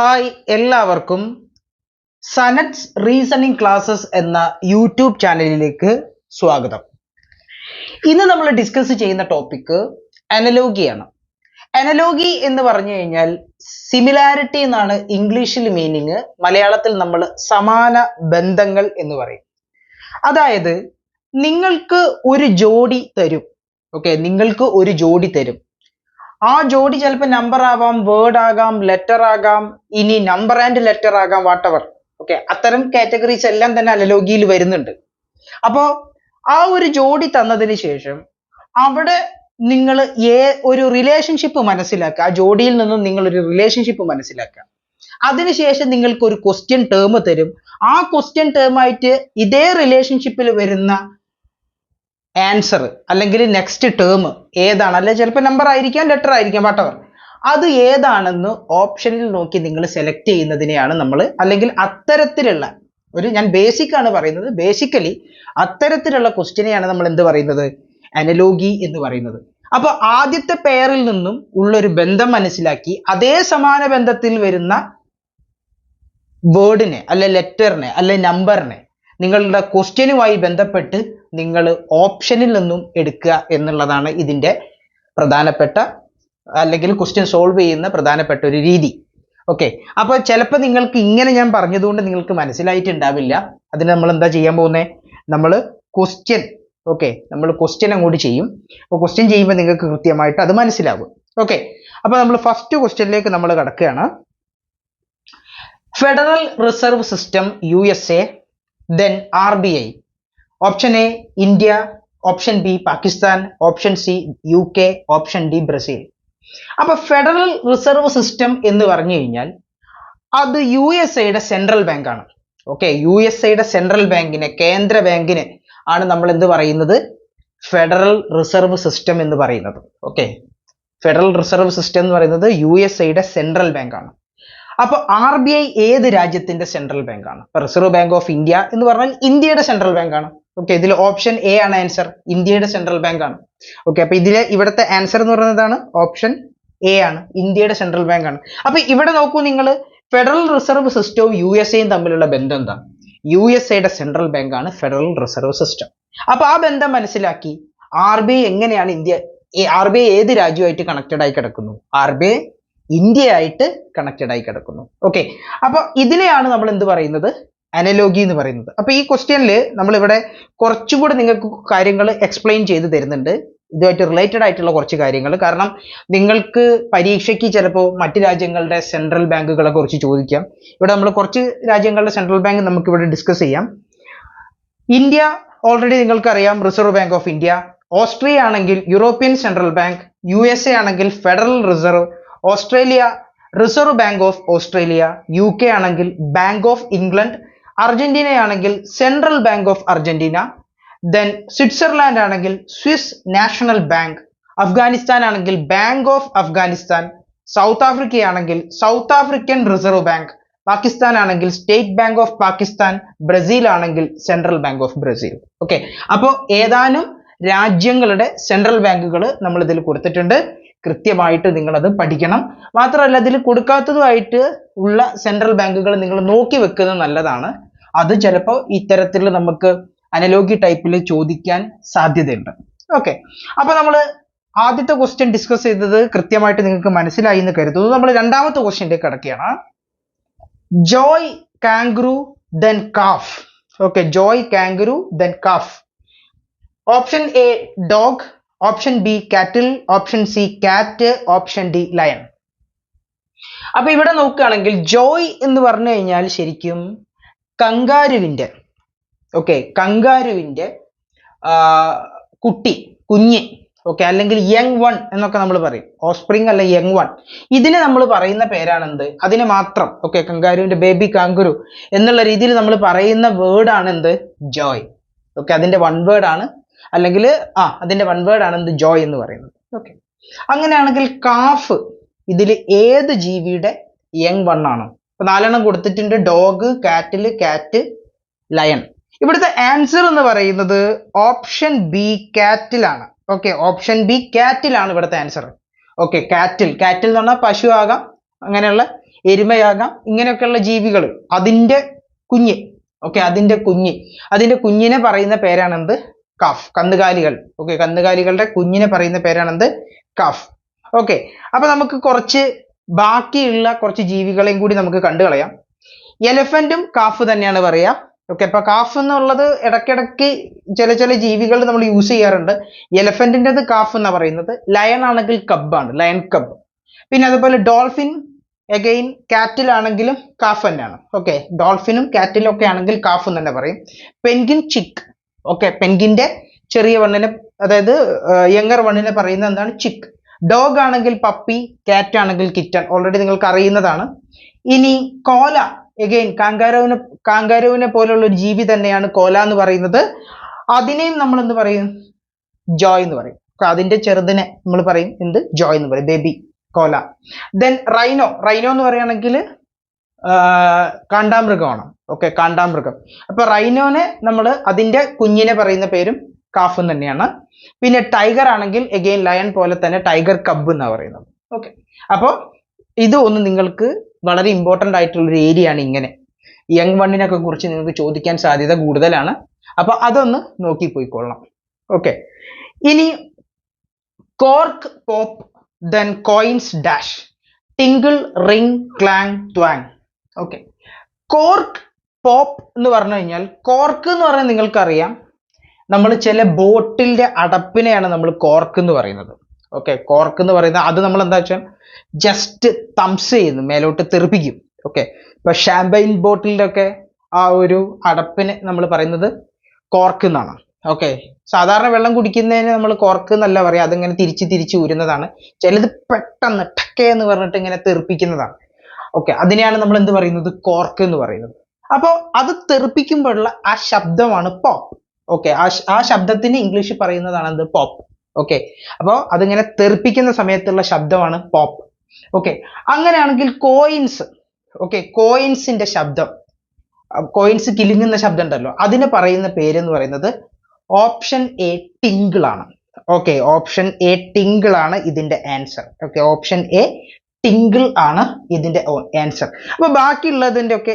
Hi എല്ലാവർക്കും സനറ്റ്സ് reasoning classes എന്ന YouTube ചാനലിലേക്ക് സ്വാഗതം. ഇന്ന് നമ്മൾ ഡിസ്കസ് ചെയ്യുന്ന ടോപ്പിക്ക് അനലോഗിയാണ്. അനലോഗി എന്ന് പറഞ്ഞു കഴിഞ്ഞാൽ സിമിലാരിറ്റി എന്നാണ് ഇംഗ്ലീഷിൽ മീനിങ്. മലയാളത്തിൽ നമ്മൾ സമാന ബന്ധങ്ങൾ എന്ന് പറയും. അതായത് നിങ്ങൾക്ക് ഒരു ജോഡി തരും. നിങ്ങൾക്ക് ഒരു ജോഡി തരും. ആ ജോഡി ചിലപ്പോൾ നമ്പർ ആവാം, വേർഡ് ആകാം, ലെറ്റർ ആകാം, ഇനി നമ്പർ ആൻഡ് ലെറ്റർ ആകാം, വാട്ടെവർ. അത്തരം കാറ്റഗറീസ് എല്ലാം തന്നെ അനലോഗിയിൽ വരുന്നുണ്ട്. അപ്പോൾ ആ ഒരു ജോഡി തന്നതിന് ശേഷം അവിടെ നിങ്ങൾ ഒരു റിലേഷൻഷിപ്പ് മനസ്സിലാക്കുക. ആ ജോഡിയിൽ നിന്നും നിങ്ങൾ ഒരു റിലേഷൻഷിപ്പ് മനസ്സിലാക്കുക. അതിനുശേഷം നിങ്ങൾക്ക് ഒരു ക്വസ്റ്റ്യൻ ടേം തരും. ആ ക്വസ്റ്റ്യൻ ടേം ആയിട്ട് ഇതേ റിലേഷൻഷിപ്പിൽ വരുന്ന ആൻസർ അല്ലെങ്കിൽ നെക്സ്റ്റ് ടേം ഏതാണ്, അല്ലെങ്കിൽ ചിലപ്പോൾ നമ്പർ ആയിരിക്കാം, ലെറ്റർ ആയിരിക്കാം, വാട്ടെവർ, അത് ഏതാണെന്ന് ഓപ്ഷനിൽ നോക്കി നിങ്ങൾ സെലക്ട് ചെയ്യുന്നതിനെയാണ് നമ്മൾ, അല്ലെങ്കിൽ അത്തരത്തിലുള്ള ഞാൻ ബേസിക് ആണ് പറയുന്നത്, ബേസിക്കലി അത്തരത്തിലുള്ള ക്വസ്റ്റ്യനെയാണ് നമ്മൾ എന്ത് പറയുന്നത്, അനലോഗി എന്ന് പറയുന്നത്. അപ്പൊ ആദ്യത്തെ പെയറിൽ നിന്നും ഉള്ളൊരു ബന്ധം മനസ്സിലാക്കി അതേ സമാന ബന്ധത്തിൽ വരുന്ന വേർഡിനെ അല്ലെ ലെറ്ററിനെ അല്ലെ നമ്പറിനെ നിങ്ങളുടെ ക്വസ്റ്റ്യനുമായി ബന്ധപ്പെട്ട് നിങ്ങൾ ഓപ്ഷനിൽ നിന്നും എടുക്കുക എന്നുള്ളതാണ് ഇതിൻ്റെ പ്രധാനപ്പെട്ട, അല്ലെങ്കിൽ ക്വസ്റ്റ്യൻ സോൾവ് ചെയ്യുന്ന പ്രധാനപ്പെട്ട ഒരു രീതി. അപ്പോൾ ചിലപ്പോൾ നിങ്ങൾക്ക് ഇങ്ങനെ ഞാൻ പറഞ്ഞതുകൊണ്ട് നിങ്ങൾക്ക് മനസ്സിലായിട്ടുണ്ടാവില്ല. അതിന് നമ്മൾ എന്താ ചെയ്യാൻ പോകുന്നത്, നമ്മൾ ക്വസ്റ്റ്യൻ നമ്മൾ ക്വസ്റ്റ്യൻ അങ്ങോട്ട് ചെയ്യും. അപ്പോൾ ക്വസ്റ്റ്യൻ ചെയ്യുമ്പോൾ നിങ്ങൾക്ക് കൃത്യമായിട്ട് അത് മനസ്സിലാകും. അപ്പോൾ നമ്മൾ ഫസ്റ്റ് ക്വസ്റ്റ്യനിലേക്ക് നമ്മൾ കടക്കുകയാണ്. Federal reserve system USA, then RBI. Option A India, option B Pakistan, option C UK, option D Brazil. അപ്പൊ ഫെഡറൽ റിസർവ് സിസ്റ്റം എന്ന് പറഞ്ഞു കഴിഞ്ഞാൽ അത് USAയുടെ സെൻട്രൽ ബാങ്ക് ആണ്. USAയുടെ സെൻട്രൽ ബാങ്കിനെ, കേന്ദ്ര ബാങ്കിനെ ആണ് നമ്മൾ എന്ത് പറയുന്നത്, ഫെഡറൽ റിസർവ് സിസ്റ്റം എന്ന് പറയുന്നത്. ഫെഡറൽ റിസർവ് സിസ്റ്റം എന്ന് പറയുന്നത് USAയുടെ സെൻട്രൽ ബാങ്ക് ആണ്. അപ്പൊ RBI ഏത് രാജ്യത്തിന്റെ സെൻട്രൽ ബാങ്ക് ആണ്? റിസർവ് ബാങ്ക് ഓഫ് ഇന്ത്യ എന്ന് പറഞ്ഞാൽ ഇന്ത്യയുടെ സെൻട്രൽ ബാങ്ക് ആണ്. ഇതിൽ ഓപ്ഷൻ എ ആണ് ആൻസർ, ഇന്ത്യയുടെ സെൻട്രൽ ബാങ്ക് ആണ്. അപ്പൊ ഇവിടുത്തെ ആൻസർ എന്ന് പറയുന്നതാണ് ഓപ്ഷൻ എ ആണ്, ഇന്ത്യയുടെ സെൻട്രൽ ബാങ്ക് ആണ്. അപ്പൊ ഇവിടെ നോക്കൂ നിങ്ങൾ, ഫെഡറൽ റിസർവ് സിസ്റ്റവും USAയും തമ്മിലുള്ള ബന്ധം എന്താ? USAയുടെ സെൻട്രൽ ബാങ്ക് ആണ് ഫെഡറൽ റിസർവ് സിസ്റ്റം. അപ്പൊ ആ ബന്ധം മനസ്സിലാക്കി RBI എങ്ങനെയാണ് RBI ഏത് രാജ്യമായിട്ട് കണക്റ്റഡ് ആയി കിടക്കുന്നു? RBI ഇന്ത്യ ആയിട്ട് കണക്റ്റഡ് ആയി കിടക്കുന്നു. അപ്പൊ ഇതിനെയാണ് നമ്മൾ എന്ത് പറയുന്നത്, അനലോഗി എന്ന് പറയുന്നത്. അപ്പൊ ഈ ക്വസ്റ്റ്യനിൽ നമ്മളിവിടെ കുറച്ചുകൂടി നിങ്ങൾക്ക് കാര്യങ്ങൾ എക്സ്പ്ലെയിൻ ചെയ്ത് തരുന്നുണ്ട്, ഇതുമായിട്ട് റിലേറ്റഡ് ആയിട്ടുള്ള കുറച്ച് കാര്യങ്ങൾ. കാരണം നിങ്ങൾക്ക് പരീക്ഷയ്ക്ക് ചിലപ്പോൾ മറ്റ് രാജ്യങ്ങളുടെ സെൻട്രൽ ബാങ്കുകളെ കുറിച്ച് ചോദിക്കാം. ഇവിടെ നമ്മൾ കുറച്ച് രാജ്യങ്ങളുടെ സെൻട്രൽ ബാങ്ക് നമുക്ക് ഇവിടെ ഡിസ്കസ് ചെയ്യാം. ഇന്ത്യ ഓൾറെഡി നിങ്ങൾക്കറിയാം, reserve bank of India. Austria ആണെങ്കിൽ യൂറോപ്യൻ സെൻട്രൽ ബാങ്ക്. USA ആണെങ്കിൽ federal reserve. Australia reserve bank of Australia. UK ആണെങ്കിൽ ബാങ്ക് ഓഫ് ഇംഗ്ലണ്ട്. അർജന്റീന ആണെങ്കിൽ central bank of Argentina. Then Switzerland ആണെങ്കിൽ Swiss national bank. Afghanistan ആണെങ്കിൽ bank of Afghanistan. South Africa ആണെങ്കിൽ South African reserve bank. Pakistan ആണെങ്കിൽ state bank of Pakistan. Brazil ആണെങ്കിൽ central bank of Brazil. അപ്പോൾ ഏതാനും രാജ്യങ്ങളുടെ സെൻട്രൽ ബാങ്കുകൾ നമ്മൾ ഇതിൽ കൊടുത്തിട്ടുണ്ട്. കൃത്യമായിട്ട് നിങ്ങളത് പഠിക്കണം. മാത്രമല്ല ഇതിൽ കൊടുക്കാത്തതുമായിട്ട് ഉള്ള സെൻട്രൽ ബാങ്കുകൾ നിങ്ങൾ നോക്കി വെക്കുന്നത് നല്ലതാണ്. അത് ചിലപ്പോൾ ഇത്തരത്തിൽ നമുക്ക് അനലോഗി ടൈപ്പിൽ ചോദിക്കാൻ സാധ്യതയുണ്ട്. അപ്പൊ നമ്മൾ ആദ്യത്തെ ക്വസ്റ്റ്യൻ ഡിസ്കസ് ചെയ്തത് കൃത്യമായിട്ട് നിങ്ങൾക്ക് മനസ്സിലായി എന്ന് കരുതുന്നു. നമ്മൾ രണ്ടാമത്തെ ക്വസ്റ്റ്യനിലേക്ക് കടക്കുകയാണ്. Joy kangaroo then calf. Joy kangaroo then calf. Option A dog, option B cattle, option C cat, option D lion. അപ്പൊ ഇവിടെ നോക്കുകയാണെങ്കിൽ ജോയ് എന്ന് പറഞ്ഞു കഴിഞ്ഞാൽ ശരിക്കും കങ്കാരുവിന്റെ കങ്കാരുവിന്റെ കുഞ്ഞ്, അല്ലെങ്കിൽ യങ് വൺ എന്നൊക്കെ നമ്മൾ പറയും. ഓസ്പ്രിങ് അല്ല, യങ് വൺ. ഇതിന് നമ്മൾ പറയുന്ന പേരാണെന്ത്, അതിന് മാത്രം കങ്കാരുവിന്റെ ബേബി കാങ്കുരു എന്നുള്ള രീതിയിൽ നമ്മൾ പറയുന്ന വേർഡാണ് എന്ത്, ജോയ്. അതിന്റെ വൺ വേർഡ് ആണ്, അല്ലെങ്കിൽ അതിന്റെ വൺ വേർഡ് ആണ് എന്ത്, ജോയ് എന്ന് പറയുന്നത്. അങ്ങനെയാണെങ്കിൽ കാഫ് ഇതിൽ ഏത് ജീവിയുടെ യങ് വൺ ആണ്? ഇപ്പൊ 4 കൊടുത്തിട്ടുണ്ട്, ഡോഗ്, കാറ്റിൽ, കാറ്റ്, ലയൺ. ഇവിടുത്തെ ആൻസർ എന്ന് പറയുന്നത് ഓപ്ഷൻ ബി കാറ്റിലാണ്. ഓപ്ഷൻ ബി കാറ്റിലാണ് ഇവിടുത്തെ ആൻസർ. കാറ്റിൽ എന്ന് പറഞ്ഞാൽ പശു ആകാം, അങ്ങനെയുള്ള എരുമയാകാം, ഇങ്ങനെയൊക്കെയുള്ള ജീവികൾ, അതിൻ്റെ കുഞ്ഞ്, ഓക്കെ, അതിൻ്റെ കുഞ്ഞിനെ പറയുന്ന പേരാണ് എന്ത്? കാഫ്. കന്നുകാലികൾ, ഓക്കെ, കന്നുകാലികളുടെ കുഞ്ഞിനെ പറയുന്ന പേരാണ് എന്ത്? കാഫ്. ഓക്കെ, അപ്പൊ നമുക്ക് കുറച്ച് ബാക്കിയുള്ള കുറച്ച് ജീവികളെയും കൂടി നമുക്ക് കണ്ടു കളയാം. എലഫന്റും കാഫ് തന്നെയാണ് പറയാ. ഓക്കെ, അപ്പൊ കാഫ് എന്നുള്ളത് ഇടയ്ക്കിടയ്ക്ക് ചില ജീവികൾ നമ്മൾ യൂസ് ചെയ്യാറുണ്ട്. എലഫന്റിൻ്റെത് കാഫ് എന്നാ പറയുന്നത്. ലയൺ ആണെങ്കിൽ കബ്ബാണ്, ലയൺ കബ്. പിന്നെ അതുപോലെ ഡോൾഫിൻ അഗെയിൻ കാറ്റിലാണെങ്കിലും കാഫ് തന്നെയാണ്. ഓക്കെ, ഡോൾഫിനും കാറ്റിലും ഒക്കെ ആണെങ്കിൽ കാഫ് എന്ന് തന്നെ പറയും. പെൻഗിൻ ചിക്ക്, ഓക്കെ, പെൻഗിന്റെ ചെറിയ വണ്ണിനെ, അതായത് യങ്ങർ വണ്ണിനെ പറയുന്നത് എന്താണ്? ചിക്ക്. ഡോഗ് ആണെങ്കിൽ പപ്പി, കാറ്റ് ആണെങ്കിൽ കിറ്റൺ, ഓൾറെഡി നിങ്ങൾക്ക് അറിയുന്നതാണ്. ഇനി കോല, എഗെയിൻ കാങ്കാരുവിനെ പോലുള്ള ഒരു ജീവി തന്നെയാണ് കോല എന്ന് പറയുന്നത്. അതിനെയും നമ്മൾ എന്ത് പറയും? ജോയ് എന്ന് പറയും. അതിന്റെ ചെറുതിനെ നമ്മൾ പറയും എന്ത്? ജോയ് എന്ന് പറയും, ബേബി കോല. ദെൻ റൈനോ എന്ന് പറയുകയാണെങ്കിൽ കാണ്ടാമൃഗമാണ്. ഓക്കെ, കാണ്ടാമൃഗം. അപ്പൊ റൈനോനെ നമ്മൾ അതിന്റെ കുഞ്ഞിനെ പറയുന്ന പേരും കാഫ് തന്നെയാണ്. പിന്നെ ടൈഗർ ആണെങ്കിൽ എഗെയിൻ ലയൺ പോലെ തന്നെ ടൈഗർ കബ് എന്നാണ് പറയുന്നത്. ഓക്കെ, അപ്പോൾ ഇത് ഒന്ന് നിങ്ങൾക്ക് വളരെ ഇമ്പോർട്ടൻ്റ് ആയിട്ടുള്ള ഒരു ഏരിയ ആണ്. ഇങ്ങനെ യങ് വണ്ണിനൊക്കെ കുറിച്ച് നിങ്ങൾക്ക് ചോദിക്കാൻ സാധ്യത കൂടുതലാണ്. അപ്പൊ അതൊന്ന് നോക്കി പോയിക്കൊള്ളണം. ഓക്കെ, ഇനി cork, pop, then coins, dash, tinkle, ring, clang, twang. Okay, cork, pop എന്ന് പറഞ്ഞു കഴിഞ്ഞാൽ, കോർക്ക് എന്ന് പറഞ്ഞാൽ നിങ്ങൾക്കറിയാം, നമ്മൾ ചില ബോട്ടിലിന്റെ അടപ്പിനെയാണ് നമ്മൾ കോർക്ക് എന്ന് പറയുന്നത്. ഓക്കെ, കോർക്ക് എന്ന് പറയുന്നത് അത് നമ്മൾ എന്താ വെച്ചാൽ ജസ്റ്റ് തംസ് ചെയ്യുന്നു, മേലോട്ട് തെറിപ്പിക്കും. ഓക്കെ, ഇപ്പൊ ഷാമ്പൈൻ ബോട്ടിലിന്റെ ഒക്കെ ആ ഒരു അടപ്പിനെ നമ്മൾ പറയുന്നത് കോർക്ക് എന്നാണ്. ഓക്കെ, സാധാരണ വെള്ളം കുടിക്കുന്നതിന് നമ്മൾ കോർക്ക് എന്നല്ല പറയാം, അതിങ്ങനെ തിരിച്ച് ഊരുന്നതാണ്. ചിലത് പെട്ടെന്ന് ടക്കേ എന്ന് പറഞ്ഞിട്ട് ഇങ്ങനെ തെറിപ്പിക്കുന്നതാണ്. ഓക്കെ, അതിനെയാണ് നമ്മൾ എന്ത് പറയുന്നത്? കോർക്ക് എന്ന് പറയുന്നത്. അപ്പോൾ അത് തെറിപ്പിക്കുമ്പോഴുള്ള ആ ശബ്ദമാണ് പോപ്പ്. ഓക്കെ, ആ ശബ്ദത്തിന് ഇംഗ്ലീഷിൽ പറയുന്നതാണ് എന്ത്? പോപ്പ്. ഓക്കെ, അപ്പോൾ അതിങ്ങനെ തെറിപ്പിക്കുന്ന സമയത്തുള്ള ശബ്ദമാണ് പോപ്പ്. ഓക്കെ, അങ്ങനെയാണെങ്കിൽ കോയിൻസ്, ഓക്കെ, കോയിൻസിന്റെ ശബ്ദം, കോയിൻസ് കിലുങ്ങുന്ന ശബ്ദം ഉണ്ടല്ലോ, അതിന് പറയുന്ന പേര് എന്ന് പറയുന്നത് ഓപ്ഷൻ എ, ടിങ്കിൾ ആണ്. ഓക്കെ, ഓപ്ഷൻ എ, ടിങ്കിൾ ആണ് ഇതിന്റെ answer. Okay, option A, twinkle ആണ് ഇതിന്റെ ആൻസർ. അപ്പൊ ബാക്കിയുള്ളതിന്റെ ഒക്കെ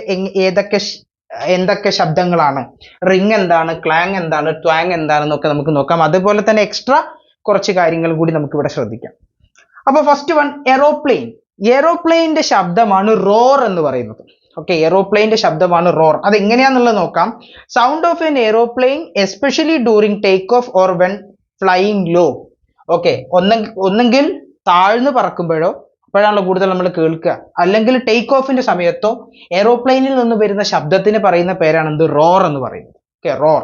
എന്തൊക്കെ ശബ്ദങ്ങളാണ്, റിംഗ് എന്താണ്, ക്ലാങ് എന്താണ്, ട്വാങ് എന്താണെന്നൊക്കെ നമുക്ക് നോക്കാം. അതുപോലെ തന്നെ എക്സ്ട്രാ കുറച്ച് കാര്യങ്ങൾ കൂടി നമുക്ക് ഇവിടെ ശ്രദ്ധിക്കാം. അപ്പൊ ഫസ്റ്റ് വൺ, എറോപ്ലെയിന്റെ ശബ്ദമാണ് റോർ എന്ന് പറയുന്നത്. ഓക്കെ, എറോപ്ലെയിന്റെ ശബ്ദമാണ് റോർ. അത് എങ്ങനെയാന്നുള്ളത് നോക്കാം. Sound of an aeroplane especially during take off or when flying low. Okay, ഒന്നെങ്കിൽ താഴ്ന്നു പറക്കുമ്പോഴോ അപ്പോഴാണല്ലോ കൂടുതൽ നമ്മൾ കേൾക്കുക, അല്ലെങ്കിൽ ടേക്ക് ഓഫിന്റെ സമയത്തോ എറോപ്ലെയിനിൽ നിന്ന് വരുന്ന ശബ്ദത്തിന് പറയുന്ന പേരാണ് എന്ത്? റോർ എന്ന് പറയുന്നത്. Okay, roar.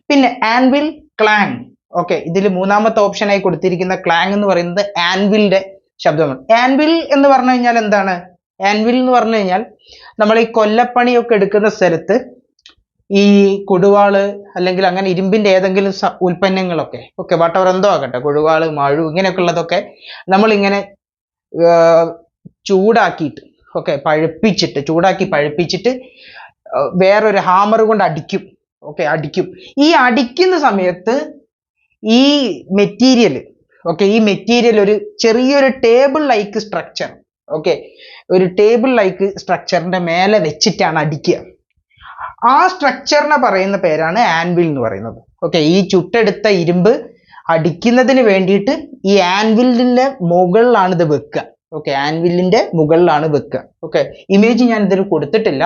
പിന്നെ ആൻവിൽ, ക്ലാങ്. ഓക്കെ, ഇതിൽ മൂന്നാമത്തെ ഓപ്ഷനായി കൊടുത്തിരിക്കുന്ന ക്ലാങ് എന്ന് പറയുന്നത് ആൻവിലിന്റെ ശബ്ദമാണ്. ആൻവിൽ എന്ന് പറഞ്ഞു കഴിഞ്ഞാൽ എന്താണ്? ആൻവിൽ എന്ന് പറഞ്ഞു കഴിഞ്ഞാൽ നമ്മൾ ഈ കൊല്ലപ്പണിയൊക്കെ എടുക്കുന്ന സ്ഥലത്ത് ഈ കൊടുവാള് അല്ലെങ്കിൽ അങ്ങനെ ഇരുമ്പിന്റെ ഏതെങ്കിലും ഉൽപ്പന്നങ്ങളൊക്കെ, ഓക്കെ, വട്ടവർ എന്തോ ആകട്ടെ, കൊടുവാള്, മഴു, ഇങ്ങനെയൊക്കെ ഉള്ളതൊക്കെ നമ്മളിങ്ങനെ ചൂടാക്കിയിട്ട്, ഓക്കെ, ചൂടാക്കി പഴുപ്പിച്ചിട്ട് വേറൊരു ഹാമർ കൊണ്ട് അടിക്കും. ഓക്കെ, അടിക്കും. ഈ അടിക്കുന്ന സമയത്ത് ഈ മെറ്റീരിയൽ, ഓക്കെ, ഈ മെറ്റീരിയൽ ഒരു ചെറിയൊരു ടേബിൾ ലൈക്ക് സ്ട്രക്ചർ, ഓക്കെ, ഒരു ടേബിൾ ലൈക്ക് സ്ട്രക്ചറിന്റെ മേലെ വെച്ചിട്ടാണ് അടിക്കുക. ആ സ്ട്രക്ചറിനെ പറയുന്ന പേരാണ് ആൻവിൽ എന്ന് പറയുന്നത്. ഓക്കെ, ഈ ചുട്ടെടുത്ത ഇരുമ്പ് അടിക്കുന്നതിന് വേണ്ടിയിട്ട് ഈ ആൻവിലിന്റെ മുകളിലാണ് ഇത് വെക്കുക. ഓക്കെ, ആൻവിലിന്റെ മുകളിലാണ് വെക്കുക. ഓക്കെ, ഇമേജ് ഞാൻ ഇതിൽ കൊടുത്തിട്ടില്ല,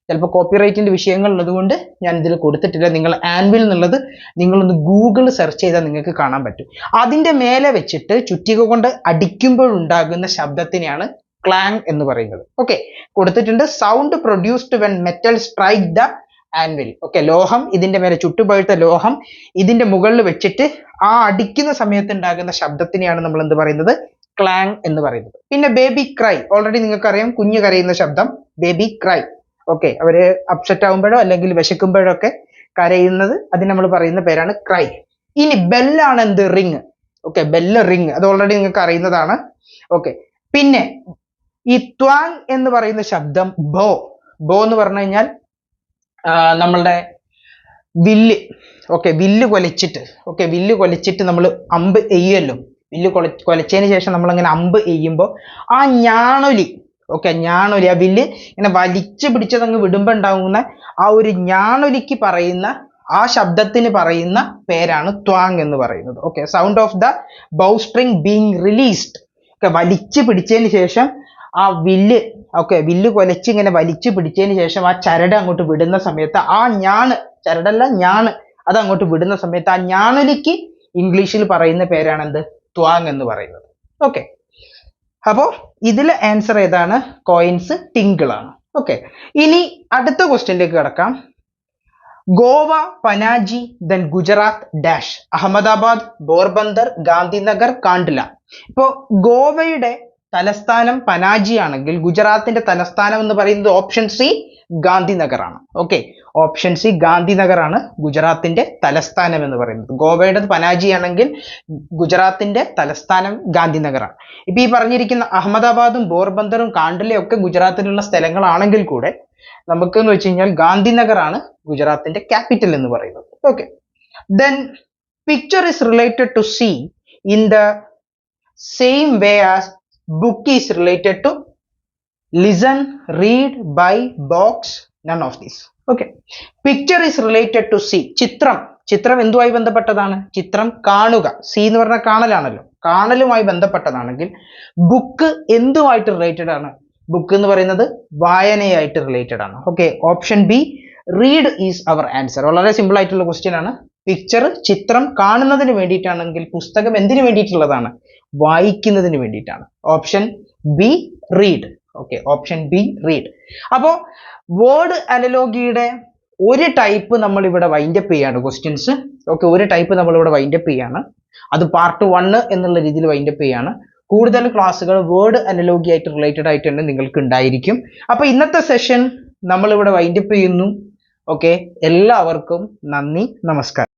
ചിലപ്പോൾ കോപ്പിറൈറ്റിന്റെ വിഷയങ്ങൾ ഉള്ളതുകൊണ്ട് ഞാൻ ഇതിൽ കൊടുത്തിട്ടില്ല. നിങ്ങൾ ആൻവിൽ എന്നുള്ളത് നിങ്ങളൊന്ന് ഗൂഗിൾ സെർച്ച് ചെയ്താൽ നിങ്ങൾക്ക് കാണാൻ പറ്റും. അതിന്റെ മേലെ വെച്ചിട്ട് ചുറ്റിക കൊണ്ട് അടിക്കുമ്പോഴുണ്ടാകുന്ന ശബ്ദത്തിനെയാണ് ക്ലാങ് എന്ന് പറയുന്നത്. ഓക്കെ, കൊടുത്തിട്ടുണ്ട്. Sound produced when metal strike the anvil. Okay, ലോഹം, ഇതിന്റെ മേലെ ചുട്ടുപഴുത്ത ലോഹം ഇതിന്റെ മുകളിൽ വെച്ചിട്ട് ആ അടിക്കുന്ന സമയത്ത് ഉണ്ടാകുന്ന ശബ്ദത്തിനെയാണ് നമ്മൾ എന്ത് പറയുന്നത്? ക്ലാങ് എന്ന് പറയുന്നത്. പിന്നെ ബേബി ക്രൈ, ഓൾറെഡി നിങ്ങൾക്ക് അറിയാം, കുഞ്ഞു കരയുന്ന ശബ്ദം ബേബി ക്രൈ. ഓക്കെ, അവര് അപ്സെറ്റ് ആകുമ്പോഴോ അല്ലെങ്കിൽ വിശക്കുമ്പോഴോ ഒക്കെ കരയുന്നത്, അതിന് നമ്മൾ പറയുന്ന പേരാണ് ക്രൈ. ഇനി ബെല്ലാണ് എന്ത്? റിങ്. ഓക്കെ, ബെല്ല്, റിങ്, അത് ഓൾറെഡി നിങ്ങൾക്ക് അറിയുന്നതാണ്. ഓക്കെ, പിന്നെ ഈ ട്വാങ് എന്ന് പറയുന്ന ശബ്ദം ബോ എന്ന് പറഞ്ഞു കഴിഞ്ഞാൽ നമ്മളുടെ വില്ല്, ഓക്കെ, വില്ല് കൊലച്ചിട്ട് നമ്മൾ അമ്പ് എയ്യല്ലോ. വില്ല് കൊലച്ചതിന് ശേഷം നമ്മൾ അങ്ങനെ അമ്പ് എയ്യുമ്പോൾ ആ ഞാണൊലി, ഓക്കെ, ഞാണൊലി, ആ വില്ല് ഇങ്ങനെ വലിച്ചു പിടിച്ചതങ്ങ് വിടുമ്പോൾ ഉണ്ടാകുന്ന ആ ഒരു ഞാണൊലിക്ക് പറയുന്ന ആ ശബ്ദത്തിന് പറയുന്ന പേരാണ് ത്വാങ് എന്ന് പറയുന്നത്. Okay, sound of the bow string being released. Okay, വലിച്ചു പിടിച്ചതിന് ശേഷം ആ വില്ല്, ഓക്കെ, വില്ല് കൊലച്ച് ഇങ്ങനെ വലിച്ചു പിടിച്ചതിന് ശേഷം ആ ചരട് അങ്ങോട്ട് വിടുന്ന സമയത്ത് ആ ഞാണ്, ചരടല്ല ഞാണ്, അത് അങ്ങോട്ട് വിടുന്ന സമയത്ത് ആ ഞാണൊലിക്ക് ഇംഗ്ലീഷിൽ പറയുന്ന പേരാണ് എന്ത്? ത്വാങ് എന്ന് പറയുന്നത്. ഓക്കെ, അപ്പോ ഇതിലെ ആൻസർ ഏതാണ്? കോയിൻസ് ടിങ്കിൾ ആണ്. ഓക്കെ, ഇനി അടുത്ത ക്വസ്റ്റ്യനിലേക്ക് കിടക്കാം. Goa, Panaji, then Gujarat dash, Ahmedabad, Porbandar, Gandhinagar, Kandla. ഇപ്പോ ഗോവയുടെ തലസ്ഥാനം പനാജി ആണെങ്കിൽ ഗുജറാത്തിന്റെ തലസ്ഥാനം എന്ന് പറയുന്നത് ഓപ്ഷൻ സി ഗാന്ധിനഗർ ആണ്. ഓക്കെ, ഓപ്ഷൻ സി ഗാന്ധിനഗർ ആണ് ഗുജറാത്തിന്റെ തലസ്ഥാനം എന്ന് പറയുന്നത്. ഗോവയുടെ പനാജി ആണെങ്കിൽ ഗുജറാത്തിന്റെ തലസ്ഥാനം ഗാന്ധിനഗർ ആണ്. ഇപ്പൊ ഈ പറഞ്ഞിരിക്കുന്ന അഹമ്മദാബാദും പോർബന്ദറും കാണ്ഡലയും ഒക്കെ ഗുജറാത്തിലുള്ള സ്ഥലങ്ങളാണെങ്കിൽ കൂടെ നമുക്ക് എന്ന് വെച്ച് കഴിഞ്ഞാൽ ഗാന്ധിനഗർ ആണ് ഗുജറാത്തിന്റെ ക്യാപിറ്റൽ എന്ന് പറയുന്നത്. Okay, then picture is related to see in the same way as book is related to listen, read, buy, box, none of these. Okay, picture is related to see, ചിത്രം, ചിത്രം എന്തുമായി ബന്ധപ്പെട്ടതാണ്? ചിത്രം കാണുക, സി എന്ന് പറഞ്ഞ കാണലാണല്ലോ, കാണലുമായി ബന്ധപ്പെട്ടതാണെങ്കിൽ ബുക്ക് എന്തുമായിട്ട് റിലേറ്റഡ് ആണ്? ബുക്ക് എന്ന് പറയുന്നത് വായനയായിട്ട് റിലേറ്റഡ് ആണ്. Okay, option B read is our answer. വളരെ സിമ്പിൾ ആയിട്ടുള്ള ക്വസ്റ്റ്യൻ ആണ്. പിക്ചർ, ചിത്രം കാണുന്നതിന് വേണ്ടിയിട്ടാണെങ്കിൽ പുസ്തകം എന്തിനു വേണ്ടിയിട്ടുള്ളതാണ്? വായിക്കുന്നതിന് വേണ്ടിയിട്ടാണ്. Option B read. Okay, option B read. അപ്പോ വേർഡ് അനലോഗിയുടെ ഒരു ടൈപ്പ് നമ്മൾ ഇവിടെ വൈൻഡപ്പ് ചെയ്യാണ് ക്വസ്റ്റ്യൻസ്. ഓക്കെ, ഒരു ടൈപ്പ് നമ്മൾ ഇവിടെ വൈൻഡപ്പ് ചെയ്യാണ്. അത് പാർട്ട് 1 എന്നുള്ള രീതിയിൽ വൈൻഡപ്പ് ചെയ്യാണ്. കൂടുതൽ ക്ലാസ്സുകൾ വേർഡ് അനലോഗി ആയിട്ട് റിലേറ്റഡ് ആയിട്ട് തന്നെ നിങ്ങൾക്ക് ഉണ്ടായിരിക്കും. അപ്പൊ ഇന്നത്തെ സെഷൻ നമ്മൾ ഇവിടെ വൈൻഡപ്പ് ചെയ്യുന്നു. ഓക്കെ, എല്ലാവർക്കും നന്ദി, നമസ്കാരം.